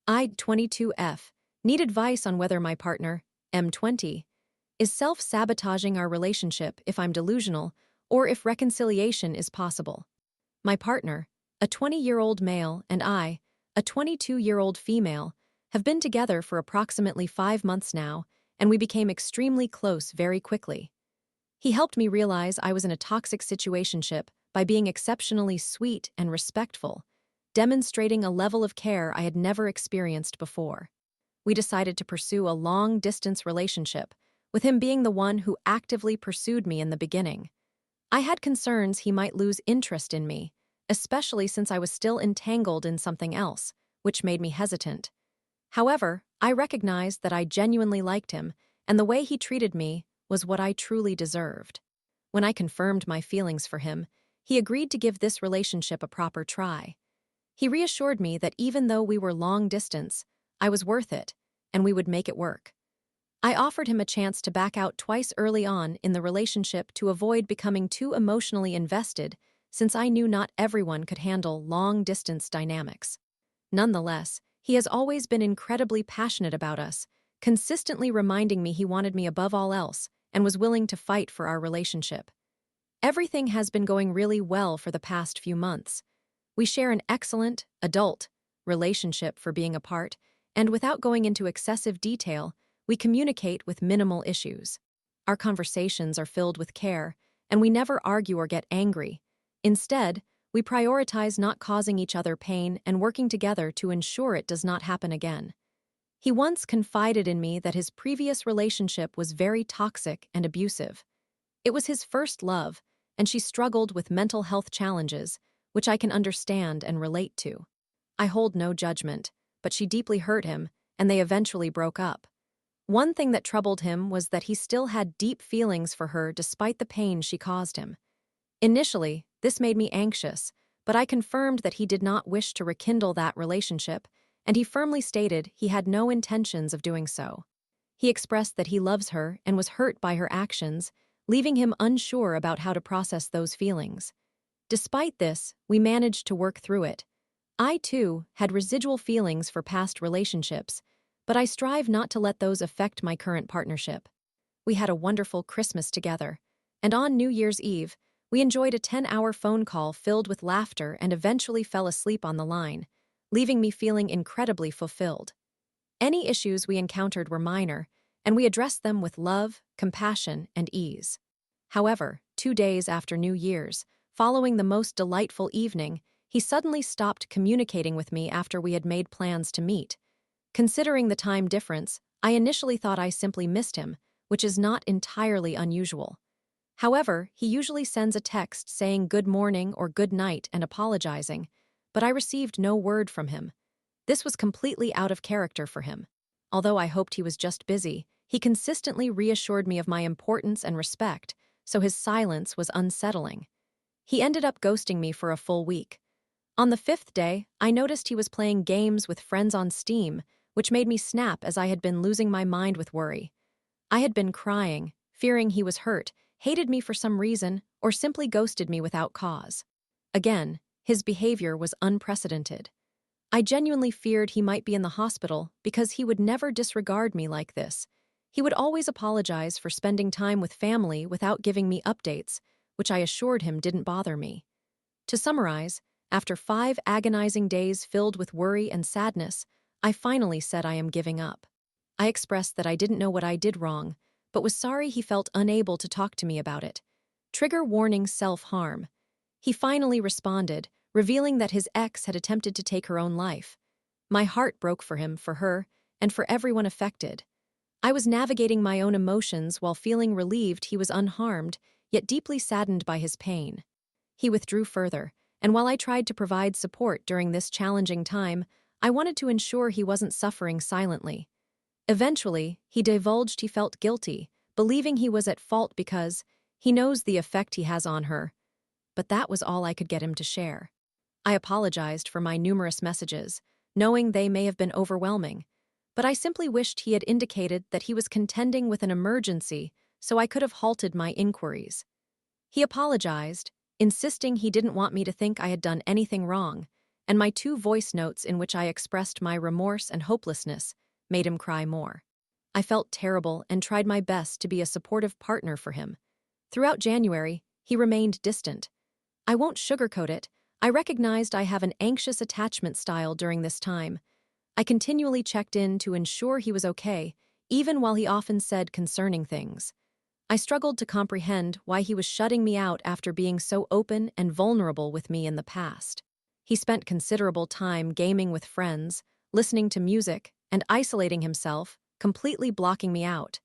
I-22F need advice on whether my partner, M20, is self-sabotaging our relationship if I'm delusional or if reconciliation is possible. My partner, a 20-year-old male, and I, a 22-year-old female, have been together for approximately 5 months now, and we became extremely close very quickly. He helped me realize I was in a toxic situationship by being exceptionally sweet and respectful, demonstrating a level of care I had never experienced before. We decided to pursue a long-distance relationship, with him being the one who actively pursued me in the beginning. I had concerns he might lose interest in me, especially since I was still entangled in something else, which made me hesitant. However, I recognized that I genuinely liked him, and the way he treated me was what I truly deserved. When I confirmed my feelings for him, he agreed to give this relationship a proper try. He reassured me that even though we were long distance, I was worth it, and we would make it work. I offered him a chance to back out twice early on in the relationship to avoid becoming too emotionally invested, since I knew not everyone could handle long-distance dynamics. Nonetheless, he has always been incredibly passionate about us, consistently reminding me he wanted me above all else and was willing to fight for our relationship. Everything has been going really well for the past few months. We share an excellent, adult relationship for being apart, and without going into excessive detail, we communicate with minimal issues. Our conversations are filled with care, and we never argue or get angry. Instead, we prioritize not causing each other pain and working together to ensure it does not happen again. He once confided in me that his previous relationship was very toxic and abusive. It was his first love, and she struggled with mental health challenges, which I can understand and relate to. I hold no judgment, but she deeply hurt him, and they eventually broke up. One thing that troubled him was that he still had deep feelings for her despite the pain she caused him. Initially, this made me anxious, but I confirmed that he did not wish to rekindle that relationship, and he firmly stated he had no intentions of doing so. He expressed that he loves her and was hurt by her actions, leaving him unsure about how to process those feelings. Despite this, we managed to work through it. I, too, had residual feelings for past relationships, but I strive not to let those affect my current partnership. We had a wonderful Christmas together, and on New Year's Eve, we enjoyed a 10-hour phone call filled with laughter and eventually fell asleep on the line, leaving me feeling incredibly fulfilled. Any issues we encountered were minor, and we addressed them with love, compassion, and ease. However, 2 days after New Year's, following the most delightful evening, he suddenly stopped communicating with me after we had made plans to meet. Considering the time difference, I initially thought I simply missed him, which is not entirely unusual. However, he usually sends a text saying good morning or good night and apologizing, but I received no word from him. This was completely out of character for him. Although I hoped he was just busy, he consistently reassured me of my importance and respect, so his silence was unsettling. He ended up ghosting me for a full week. On the 5th day, I noticed he was playing games with friends on Steam, which made me snap as I had been losing my mind with worry. I had been crying, fearing he was hurt, hated me for some reason, or simply ghosted me without cause. Again, his behavior was unprecedented. I genuinely feared he might be in the hospital because he would never disregard me like this. He would always apologize for spending time with family without giving me updates, which I assured him didn't bother me. To summarize, after 5 agonizing days filled with worry and sadness, I finally said I am giving up. I expressed that I didn't know what I did wrong, but was sorry he felt unable to talk to me about it. Trigger warning: self-harm. He finally responded, revealing that his ex had attempted to take her own life. My heart broke for him, for her, and for everyone affected. I was navigating my own emotions while feeling relieved he was unharmed, yet deeply saddened by his pain. He withdrew further, and while I tried to provide support during this challenging time, I wanted to ensure he wasn't suffering silently. Eventually, he divulged he felt guilty, believing he was at fault because he knows the effect he has on her. But that was all I could get him to share. I apologized for my numerous messages, knowing they may have been overwhelming, but I simply wished he had indicated that he was contending with an emergency so I could have halted my inquiries. He apologized, insisting he didn't want me to think I had done anything wrong, and my 2 voice notes in which I expressed my remorse and hopelessness made him cry more. I felt terrible and tried my best to be a supportive partner for him. Throughout January, he remained distant. I won't sugarcoat it, I recognized I have an anxious attachment style during this time. I continually checked in to ensure he was okay, even while he often said concerning things. I struggled to comprehend why he was shutting me out after being so open and vulnerable with me in the past. He spent considerable time gaming with friends, listening to music, and isolating himself, completely blocking me out.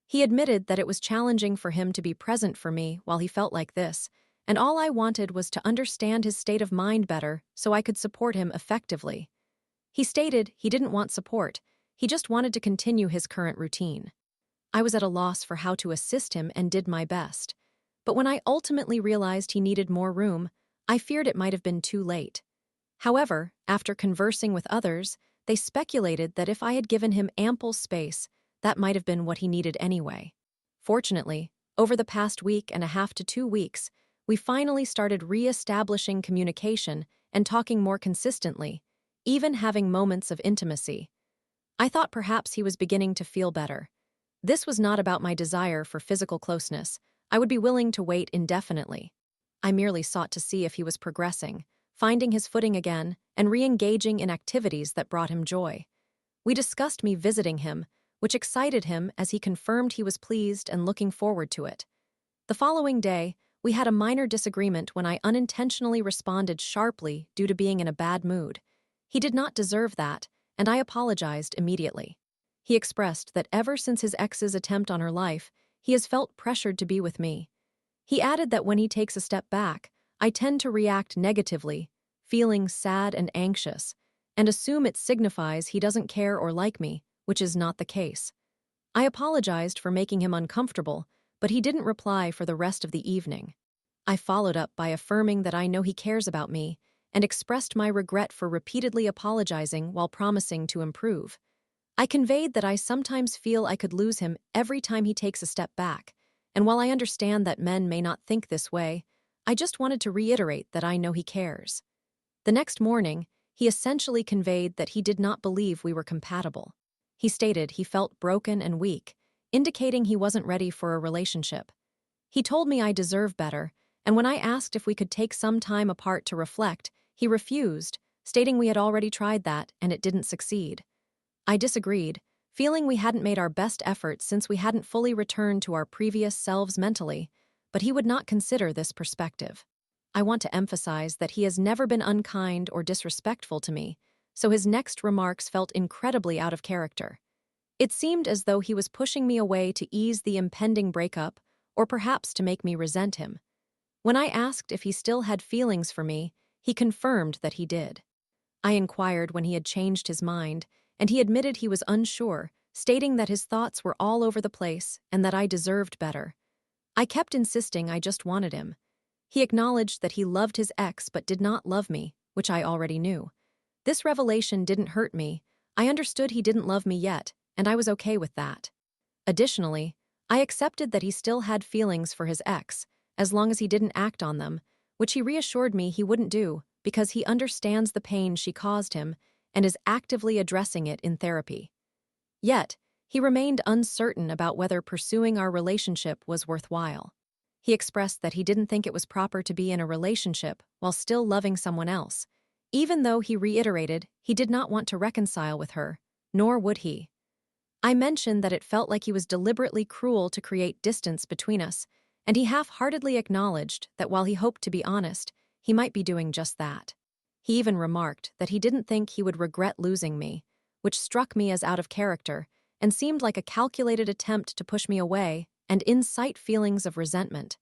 He admitted that it was challenging for him to be present for me while he felt like this, and all I wanted was to understand his state of mind better so I could support him effectively. He stated he didn't want support, he just wanted to continue his current routine. I was at a loss for how to assist him and did my best. But when I ultimately realized he needed more room, I feared it might have been too late. However, after conversing with others, they speculated that if I had given him ample space, that might have been what he needed anyway. Fortunately, over the past week and a half to 2 weeks, we finally started re-establishing communication and talking more consistently, even having moments of intimacy. I thought perhaps he was beginning to feel better. This was not about my desire for physical closeness. I would be willing to wait indefinitely. I merely sought to see if he was progressing, finding his footing again, and re-engaging in activities that brought him joy. We discussed me visiting him, which excited him as he confirmed he was pleased and looking forward to it. The following day, we had a minor disagreement when I unintentionally responded sharply due to being in a bad mood. He did not deserve that, and I apologized immediately. He expressed that ever since his ex's attempt on her life, he has felt pressured to be with me. He added that when he takes a step back, I tend to react negatively, feeling sad and anxious, and assume it signifies he doesn't care or like me, which is not the case. I apologized for making him uncomfortable, but he didn't reply for the rest of the evening. I followed up by affirming that I know he cares about me, and expressed my regret for repeatedly apologizing while promising to improve. I conveyed that I sometimes feel I could lose him every time he takes a step back, and while I understand that men may not think this way, I just wanted to reiterate that I know he cares. The next morning, he essentially conveyed that he did not believe we were compatible. He stated he felt broken and weak, indicating he wasn't ready for a relationship. He told me I deserve better, and when I asked if we could take some time apart to reflect, he refused, stating we had already tried that and it didn't succeed. I disagreed, feeling we hadn't made our best efforts since we hadn't fully returned to our previous selves mentally, but he would not consider this perspective. I want to emphasize that he has never been unkind or disrespectful to me, so his next remarks felt incredibly out of character. It seemed as though he was pushing me away to ease the impending breakup, or perhaps to make me resent him. When I asked if he still had feelings for me, he confirmed that he did. I inquired when he had changed his mind, and he admitted he was unsure, stating that his thoughts were all over the place and that I deserved better. I kept insisting I just wanted him. He acknowledged that he loved his ex but did not love me, which I already knew. This revelation didn't hurt me. I understood he didn't love me yet, and I was okay with that. Additionally, I accepted that he still had feelings for his ex, as long as he didn't act on them, which he reassured me he wouldn't do because he understands the pain she caused him and is actively addressing it in therapy. Yet, he remained uncertain about whether pursuing our relationship was worthwhile. He expressed that he didn't think it was proper to be in a relationship while still loving someone else, even though he reiterated he did not want to reconcile with her, nor would he. I mentioned that it felt like he was deliberately cruel to create distance between us, and he half-heartedly acknowledged that while he hoped to be honest, he might be doing just that. He even remarked that he didn't think he would regret losing me, which struck me as out of character and seemed like a calculated attempt to push me away and incite feelings of resentment.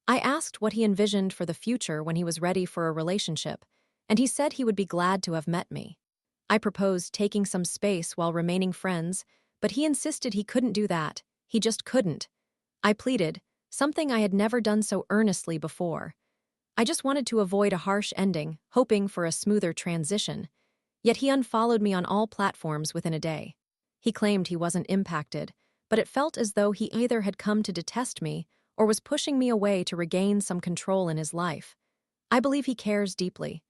I asked what he envisioned for the future when he was ready for a relationship, and he said he would be glad to have met me. I proposed taking some space while remaining friends, but he insisted he couldn't do that. He just couldn't. I pleaded, something I had never done so earnestly before. I just wanted to avoid a harsh ending, hoping for a smoother transition. Yet he unfollowed me on all platforms within a day. He claimed he wasn't impacted, but it felt as though he either had come to detest me or was pushing me away to regain some control in his life. I believe he cares deeply.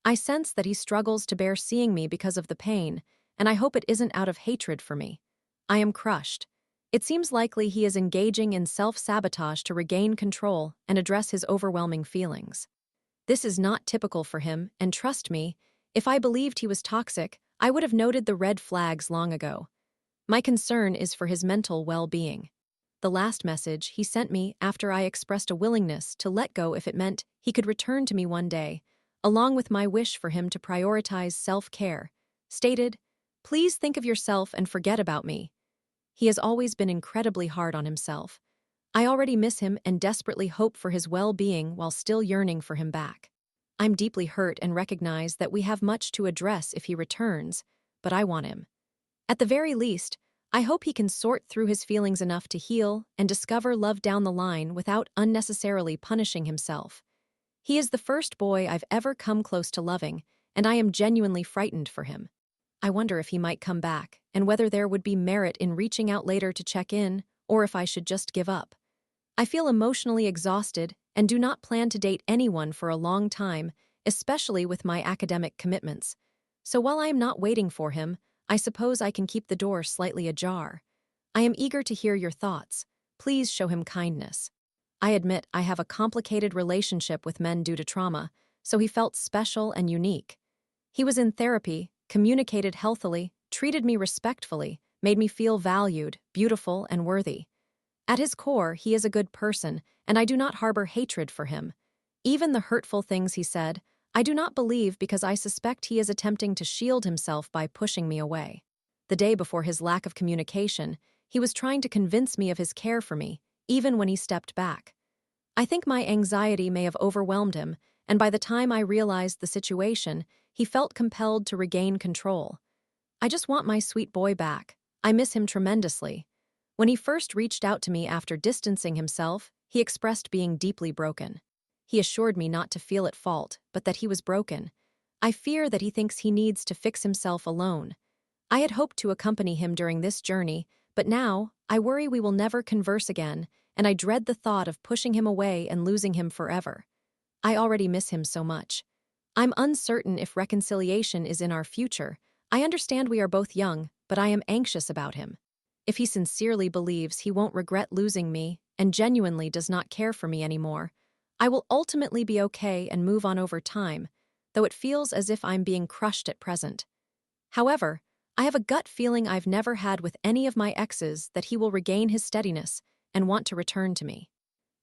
I sense that he struggles to bear seeing me because of the pain, and I hope it isn't out of hatred for me. I am crushed. It seems likely he is engaging in self-sabotage to regain control and address his overwhelming feelings. This is not typical for him, and trust me, if I believed he was toxic, I would have noted the red flags long ago. My concern is for his mental well-being. The last message he sent me after I expressed a willingness to let go if it meant he could return to me one day, along with my wish for him to prioritize self-care, stated, "Please think of yourself and forget about me." He has always been incredibly hard on himself. I already miss him and desperately hope for his well-being while still yearning for him back. I'm deeply hurt and recognize that we have much to address if he returns, but I want him. At the very least, I hope he can sort through his feelings enough to heal and discover love down the line without unnecessarily punishing himself. He is the first boy I've ever come close to loving, and I am genuinely frightened for him. I wonder if he might come back, and whether there would be merit in reaching out later to check in, or if I should just give up. I feel emotionally exhausted and do not plan to date anyone for a long time, especially with my academic commitments. So while I am not waiting for him, I suppose I can keep the door slightly ajar. I am eager to hear your thoughts. Please show him kindness. I admit I have a complicated relationship with men due to trauma, so he felt special and unique. He was in therapy, communicated healthily, treated me respectfully, made me feel valued, beautiful, and worthy. At his core, he is a good person, and I do not harbor hatred for him. Even the hurtful things he said, I do not believe because I suspect he is attempting to shield himself by pushing me away. The day before his lack of communication, he was trying to convince me of his care for me, even when he stepped back. I think my anxiety may have overwhelmed him, and by the time I realized the situation, he felt compelled to regain control. I just want my sweet boy back. I miss him tremendously. When he first reached out to me after distancing himself, he expressed being deeply broken. He assured me not to feel at fault, but that he was broken. I fear that he thinks he needs to fix himself alone. I had hoped to accompany him during this journey, but now I worry we will never converse again, and I dread the thought of pushing him away and losing him forever. I already miss him so much. I'm uncertain if reconciliation is in our future. I understand we are both young, but I am anxious about him. If he sincerely believes he won't regret losing me and genuinely does not care for me anymore, I will ultimately be okay and move on over time, though it feels as if I'm being crushed at present. However, I have a gut feeling I've never had with any of my exes that he will regain his steadiness and want to return to me.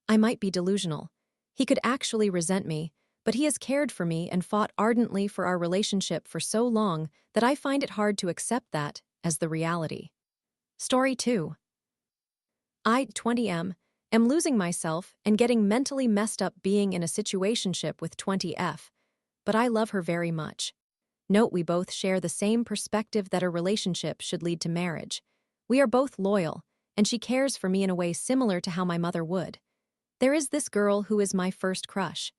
I might be delusional. He could actually resent me, but he has cared for me and fought ardently for our relationship for so long that I find it hard to accept that as the reality. Story 2. I, 20M, am losing myself and getting mentally messed up being in a situationship with 20F, but I love her very much. Note we both share the same perspective that a relationship should lead to marriage. We are both loyal, and she cares for me in a way similar to how my mother would. There is this girl who is my first crush.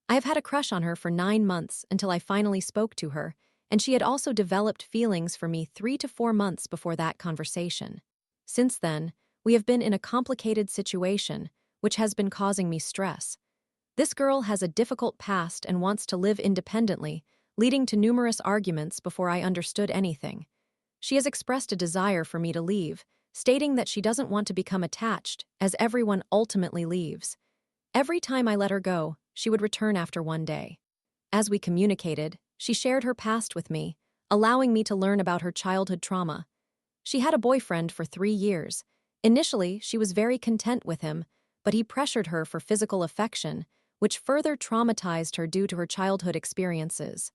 I have had a crush on her for 9 months until I finally spoke to her, and she had also developed feelings for me 3 to 4 months before that conversation. Since then, we have been in a complicated situation, which has been causing me stress. This girl has a difficult past and wants to live independently, leading to numerous arguments before I understood anything. She has expressed a desire for me to leave, stating that she doesn't want to become attached, as everyone ultimately leaves. Every time I let her go, she would return after one day. As we communicated, she shared her past with me, allowing me to learn about her childhood trauma. She had a boyfriend for 3 years. Initially, she was very content with him, but he pressured her for physical affection, which further traumatized her due to her childhood experiences.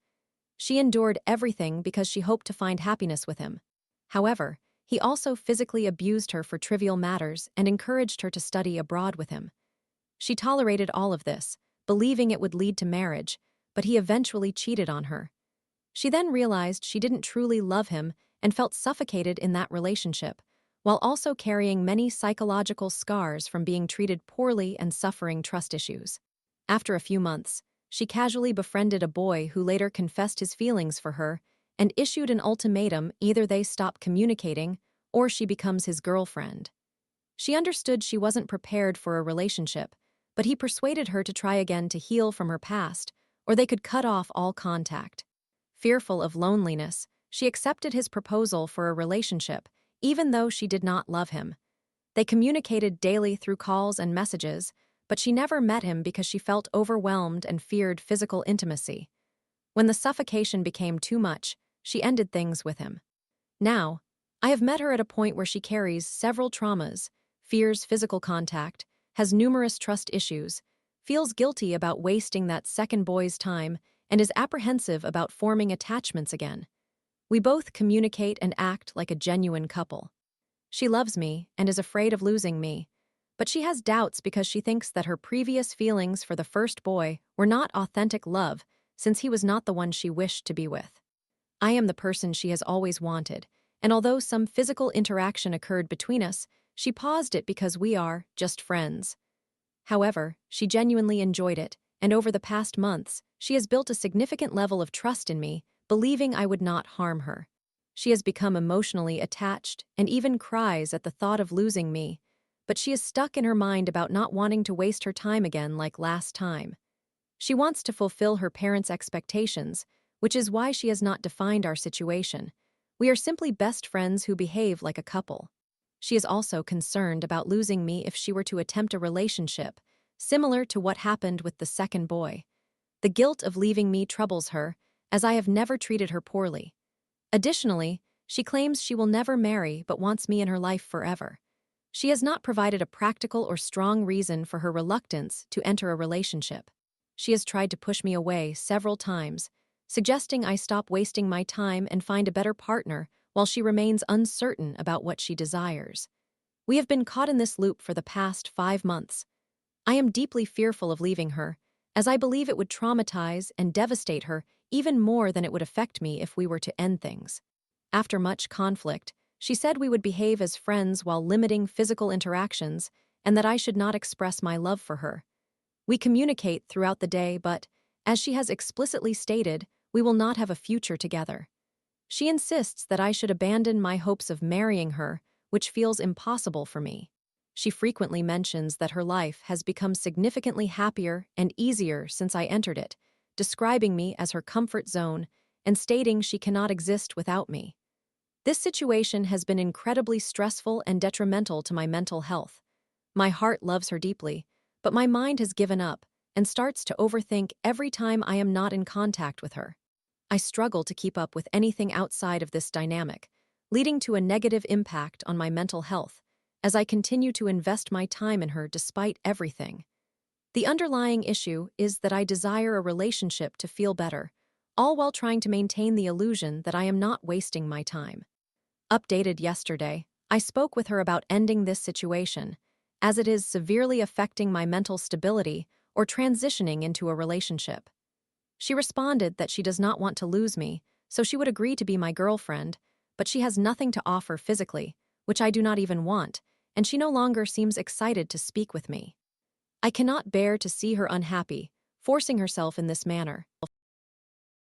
She endured everything because she hoped to find happiness with him. However, he also physically abused her for trivial matters and encouraged her to study abroad with him. She tolerated all of this, believing it would lead to marriage, but he eventually cheated on her. She then realized she didn't truly love him and felt suffocated in that relationship, while also carrying many psychological scars from being treated poorly and suffering trust issues. After a few months, she casually befriended a boy who later confessed his feelings for her and issued an ultimatum: either they stop communicating or she becomes his girlfriend. She understood she wasn't prepared for a relationship, but he persuaded her to try again to heal from her past, or they could cut off all contact. Fearful of loneliness, she accepted his proposal for a relationship, even though she did not love him. They communicated daily through calls and messages, but she never met him because she felt overwhelmed and feared physical intimacy. When the suffocation became too much, she ended things with him. Now, I have met her at a point where she carries several traumas, fears physical contact, has numerous trust issues, feels guilty about wasting that second boy's time, and is apprehensive about forming attachments again. We both communicate and act like a genuine couple. She loves me and is afraid of losing me, but she has doubts because she thinks that her previous feelings for the first boy were not authentic love, since he was not the one she wished to be with. I am the person she has always wanted, and although some physical interaction occurred between us, she paused it because we are just friends. However, she genuinely enjoyed it, and over the past months, she has built a significant level of trust in me, believing I would not harm her. She has become emotionally attached and even cries at the thought of losing me, but she is stuck in her mind about not wanting to waste her time again like last time. She wants to fulfill her parents' expectations, which is why she has not defined our situation. We are simply best friends who behave like a couple. She is also concerned about losing me if she were to attempt a relationship, similar to what happened with the second boy. The guilt of leaving me troubles her, as I have never treated her poorly. Additionally, she claims she will never marry but wants me in her life forever. She has not provided a practical or strong reason for her reluctance to enter a relationship. She has tried to push me away several times, suggesting I stop wasting my time and find a better partner while she remains uncertain about what she desires. We have been caught in this loop for the past 5 months. I am deeply fearful of leaving her, as I believe it would traumatize and devastate her even more than it would affect me if we were to end things. After much conflict, she said we would behave as friends while limiting physical interactions and that I should not express my love for her. We communicate throughout the day, but, as she has explicitly stated, we will not have a future together. She insists that I should abandon my hopes of marrying her, which feels impossible for me. She frequently mentions that her life has become significantly happier and easier since I entered it, describing me as her comfort zone and stating she cannot exist without me. This situation has been incredibly stressful and detrimental to my mental health. My heart loves her deeply, but my mind has given up and starts to overthink every time I am not in contact with her. I struggle to keep up with anything outside of this dynamic, leading to a negative impact on my mental health, as I continue to invest my time in her despite everything. The underlying issue is that I desire a relationship to feel better, all while trying to maintain the illusion that I am not wasting my time. Updated yesterday, I spoke with her about ending this situation, as it is severely affecting my mental stability or transitioning into a relationship. She responded that she does not want to lose me, so she would agree to be my girlfriend, but she has nothing to offer physically, which I do not even want, and she no longer seems excited to speak with me. I cannot bear to see her unhappy, forcing herself in this manner.